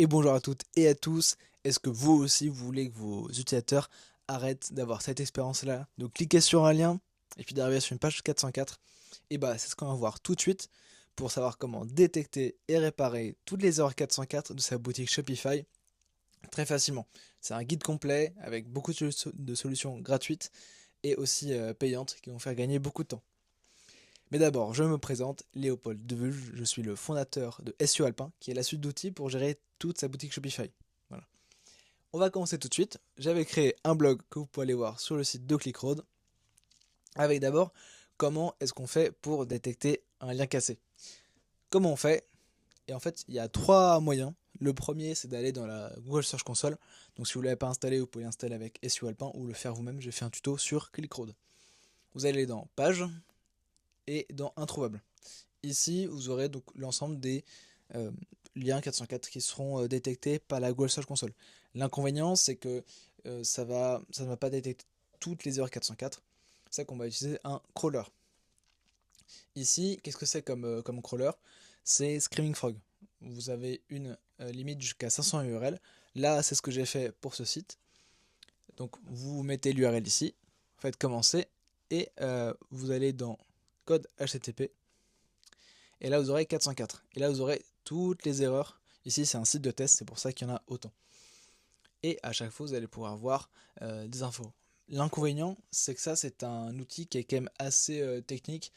Et bonjour à toutes et à tous. Est-ce que vous aussi vous voulez que vos utilisateurs arrêtent d'avoir cette expérience-là, de cliquer sur un lien et puis d'arriver sur une page 404? Et bah c'est ce qu'on va voir tout de suite pour savoir comment détecter et réparer toutes les erreurs 404 de sa boutique Shopify très facilement. C'est un guide complet avec beaucoup de solutions gratuites et aussi payantes qui vont faire gagner beaucoup de temps. Mais d'abord, je me présente, Léopold Devulge, je suis le fondateur de SEO Alpin, qui est la suite d'outils pour gérer toute sa boutique Shopify. Voilà. On va commencer tout de suite. J'avais créé un blog que vous pouvez aller voir sur le site de ClickRoad, avec d'abord comment est-ce qu'on fait pour détecter un lien cassé. Comment on fait? Et en fait, il y a trois moyens. Le premier, c'est d'aller dans la Google Search Console. Donc si vous ne l'avez pas installé, vous pouvez l'installer avec SEO Alpin ou le faire vous-même. J'ai fait un tuto sur ClickRoad. Vous allez dans Page et dans Introuvable. Ici, vous aurez donc l'ensemble des euh, liens 404 qui seront détectés par la Google Search Console. L'inconvénient, c'est que ça ne va pas détecter toutes les erreurs 404. C'est ça qu'on va utiliser un crawler. Ici, qu'est-ce que c'est comme crawler? C'est Screaming Frog. Vous avez une limite jusqu'à 500 URL. Là, c'est ce que j'ai fait pour ce site. Donc, vous mettez l'URL ici, faites commencer, et vous allez dans code HTTP. Et là, vous aurez 404. Et là, vous aurez toutes les erreurs. Ici, c'est un site de test, c'est pour ça qu'il y en a autant. Et à chaque fois, vous allez pouvoir voir des infos. L'inconvénient, c'est que ça, c'est un outil qui est quand même assez technique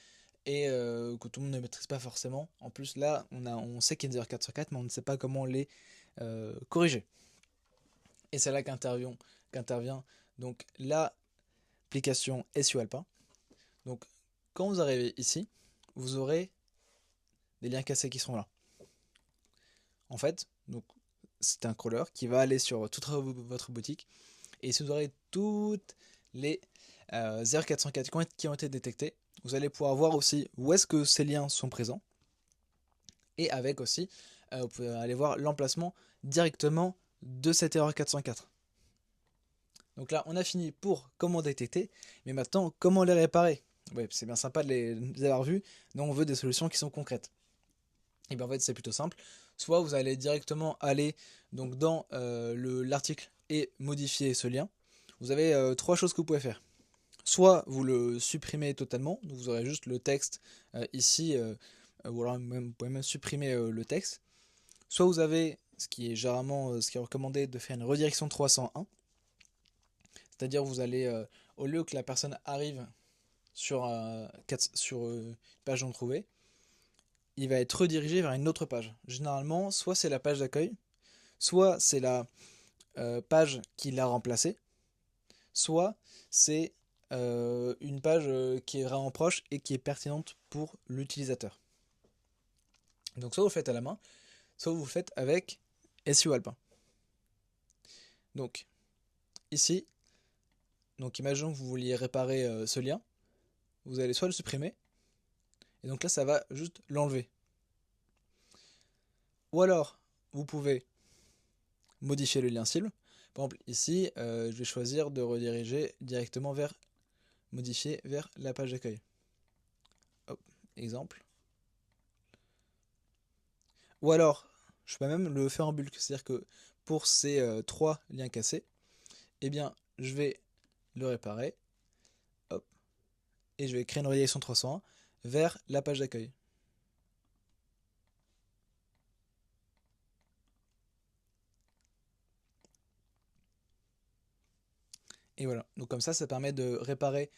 et que tout le monde ne maîtrise pas forcément. En plus, là, on sait qu'il y a des erreurs 404, mais on ne sait pas comment les corriger. Et c'est là qu'intervient donc l'application SEO Alpha. Donc, quand vous arrivez ici, vous aurez des liens cassés qui seront là. En fait, donc c'est un crawler qui va aller sur toute votre boutique et si vous aurez toutes les 0404 qui ont été détectés, vous allez pouvoir voir aussi où est-ce que ces liens sont présents et avec aussi, vous pouvez aller voir l'emplacement directement de cette erreur 404. Donc là, on a fini pour comment détecter, mais maintenant, comment les réparer? Ouais, c'est bien sympa de les avoir vus, mais on veut des solutions qui sont concrètes. Et bien en fait, c'est plutôt simple. Soit vous allez directement aller donc dans l'article et modifier ce lien. Vous avez trois choses que vous pouvez faire. Soit vous le supprimez totalement, donc vous aurez juste le texte ici, ou alors même, vous pouvez même supprimer le texte. Soit vous avez, ce qui est généralement ce qui est recommandé, de faire une redirection 301. C'est-à-dire vous allez, au lieu que la personne arrive sur une page non trouvée, il va être redirigé vers une autre page. Généralement, soit c'est la page d'accueil, soit c'est la page qui l'a remplacée, soit c'est une page qui est vraiment proche et qui est pertinente pour l'utilisateur. Donc soit vous le faites à la main, soit vous le faites avec SEO Alpin. Donc ici, donc imaginons que vous vouliez réparer ce lien, vous allez soit le supprimer, et donc là ça va juste l'enlever. Ou alors vous pouvez modifier le lien cible. Par exemple ici, je vais choisir de rediriger directement vers modifier vers la page d'accueil. Hop, exemple. Ou alors, je peux même le faire en bulk, c'est-à-dire que pour ces trois liens cassés, eh bien, je vais le réparer, hop, et je vais créer une redirection 301 vers la page d'accueil. Et voilà, donc comme ça permet de réparer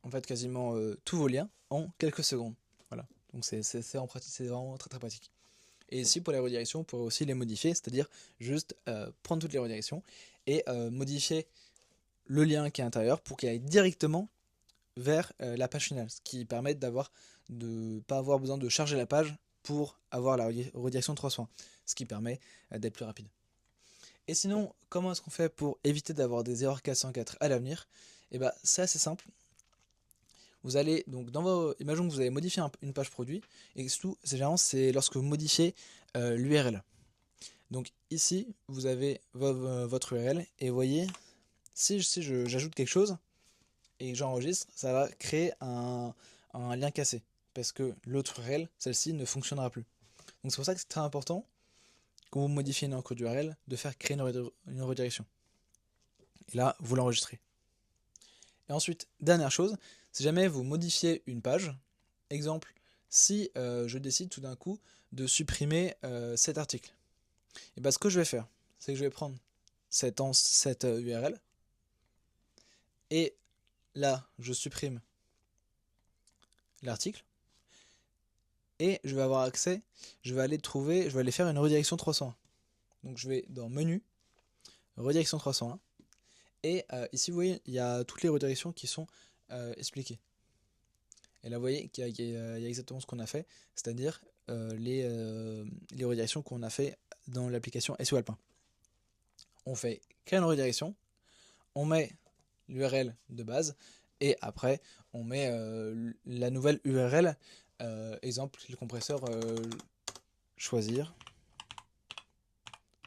en fait quasiment tous vos liens en quelques secondes. Voilà, donc c'est en pratique, c'est vraiment très très pratique. Et ici pour les redirections, vous pourrez aussi les modifier, c'est-à-dire juste prendre toutes les redirections et modifier le lien qui est à l'intérieur pour qu'il aille directement vers la page finale, ce qui permet de ne pas avoir besoin de charger la page pour avoir la redirection 301, ce qui permet d'être plus rapide. Et sinon, comment est-ce qu'on fait pour éviter d'avoir des erreurs 404 à l'avenir? Et bien, c'est assez simple. Vous allez donc imaginons que vous avez modifié une page produit et généralement c'est lorsque vous modifiez l'URL. Donc ici, vous avez votre URL et vous voyez, si j'ajoute quelque chose et que j'enregistre, ça va créer un lien cassé parce que l'autre URL, celle-ci, ne fonctionnera plus. Donc c'est pour ça que c'est très important quand vous modifiez une encode URL, de faire créer une redirection. Et là, vous l'enregistrez. Et ensuite, dernière chose, si jamais vous modifiez une page, exemple, si je décide tout d'un coup de supprimer cet article, et bien ce que je vais faire, c'est que je vais prendre cette URL, et là, je supprime l'article, et je vais avoir accès, je vais aller faire une redirection 301. Donc je vais dans Menu, Redirection 301, et ici vous voyez, il y a toutes les redirections qui sont expliquées. Et là vous voyez qu'il y a exactement ce qu'on a fait, c'est-à-dire les redirections qu'on a fait dans l'application SEO Alpin. On fait créer une redirection, on met l'URL de base, et après on met la nouvelle URL, exemple le compresseur choisir,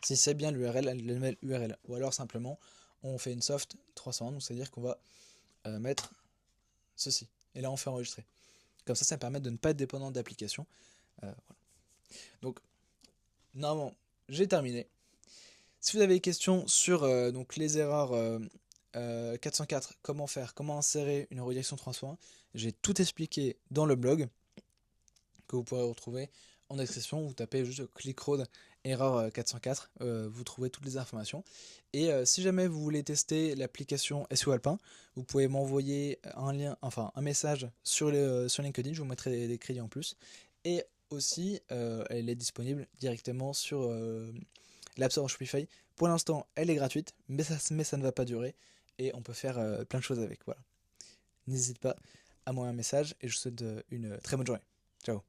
si c'est bien l'URL, la nouvelle URL, ou alors simplement on fait une soft 301, donc c'est-à-dire qu'on va mettre ceci, et là on fait enregistrer. Comme ça permet de ne pas être dépendant d'application. Voilà. Donc normalement j'ai terminé. Si vous avez des questions sur donc les erreurs 404, comment faire, comment insérer une redirection 301, j'ai tout expliqué dans le blog que vous pourrez retrouver en description. Vous tapez juste ClickRoad erreur 404, vous trouvez toutes les informations. Et si jamais vous voulez tester l'application SEO Alpin, vous pouvez m'envoyer un message sur LinkedIn, je vous mettrai des crédits en plus. Et aussi, elle est disponible directement sur l'App Store Shopify. Pour l'instant, elle est gratuite, mais ça ne va pas durer. Et on peut faire plein de choses avec. Voilà. N'hésite pas à m'envoyer un message et je vous souhaite une très bonne journée. Ciao.